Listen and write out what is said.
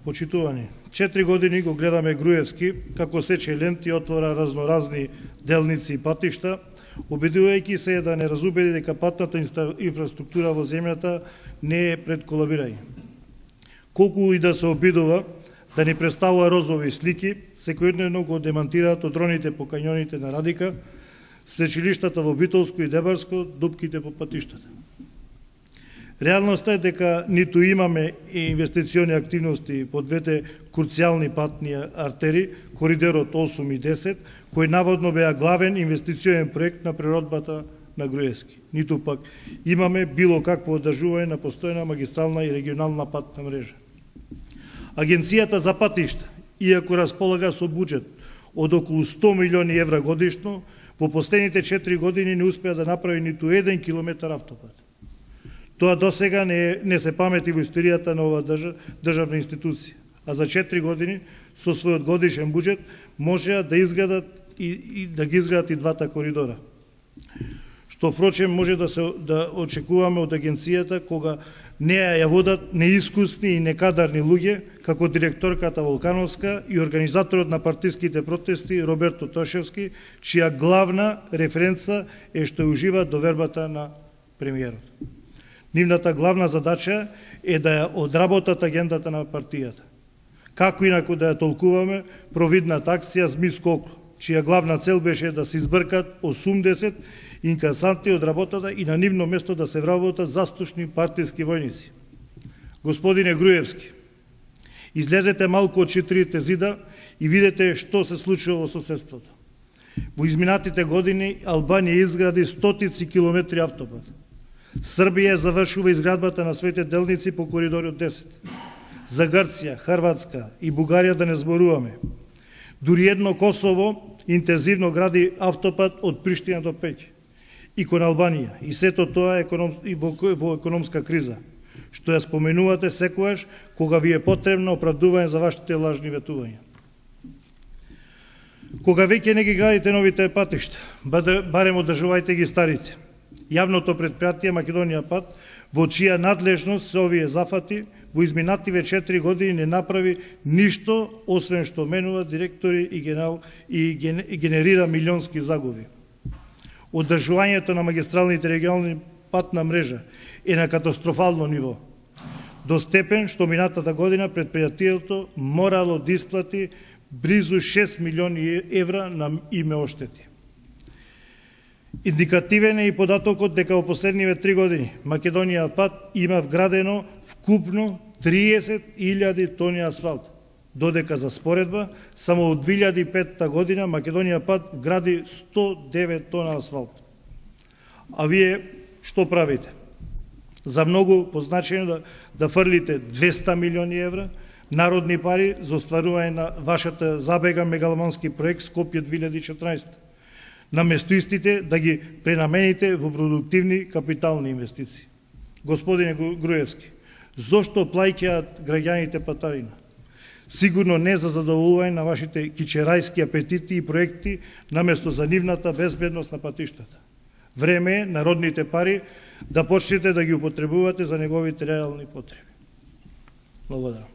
Почитувани, 4 години го гледаме Груевски како сече ленти и отвора разноразни делници и патишта, убедувајќи се да не разубеди дека патната инфраструктура во земјата не е пред колабирање. Колку и да се обидува да ни представува розови слики, секојдневно го демантираат одроните по кањоните на Радика, свечилиштата во Битолско и Дебарско, дупките по патиштата. Реалноста е дека ниту имаме инвестициони активности по двете круцијални патни артери, коридорот 8 и 10, кој наводно беа главен инвестиционен проект на природбата на Груевски. Ниту пак имаме било какво одржување на постојна магистрална и регионална патна мрежа. Агенцијата за патишта, иако располага со буџет од околу 100 милиони евра годишно, во последните 4 години не успеа да направи ниту 1 километар автопат. Тоа досега не се памети во историјата на оваа државна институција, а за 4 години со својот годишен буџет можеа да изградат и да ги изградат и двата коридора. Што впрочем може да очекуваме од агенцијата кога не ја водат неискусни и некадарни луѓе, како директорката Волкановска и организаторот на партиските протести Роберто Тошевски, чија главна референца е што ужива довербата на премиерот. Нивната главна задача е да ја одработат агендата на партијата. Како инаку да ја толкуваме провидната акција Змис Кокло, чија главна цел беше да се избркат 80 инкасанти од работата и на нивно место да се вработат застушни партиски војници. Господине Груевски, излезете малку од 4 зида и видете што се случува во соседството. Во изминатите години Албанија изгради стотици километри автопат. Србија завршува изградбата на своите делници по коридорот 10. За Грција, Хрватска и Бугарија да не зборуваме. Дури едно Косово интензивно гради автопат од Приштина до Пеќ и кон Албанија. И сето тоа во економска криза, што ја споменувате секогаш кога ви е потребно оправдување за вашите лажни ветувања. Кога веќе не ги градите новите патишта, барем одржувајте ги старите. Јавното предпријатие Македонија пат, во чија надлежност се овие зафати, во изминативе 4 години не направи ништо, освен што менува директори и генерира милионски загуби. Одржувањето на магистралните регионални патна мрежа е на катастрофално ниво, до степен што минатата година предпријатието морало да исплати близу 6 милиони евра на име оштети. Индикативен е и податокот дека во последниве 3 години Македонија пат има вградено вкупно 30.000 тони асфалт, додека за споредба само од 2005 година Македонија пат гради 109 тона асфалт. А вие што правите? За многу позначено да фрлите 200 милиони евра народни пари за остварување на вашата забега мегаломански проект Скопје 2014. Наместо истите да ги пренамените во продуктивни капитални инвестиции. Господине Груевски, зошто плаќаат граѓаните патарина? Сигурно не за задоволување на вашите кичерајски апетити и проекти, наместо за нивната безбедност на патиштата. Време е народните пари да почнете да ги употребувате за неговите реални потреби. Благодарам.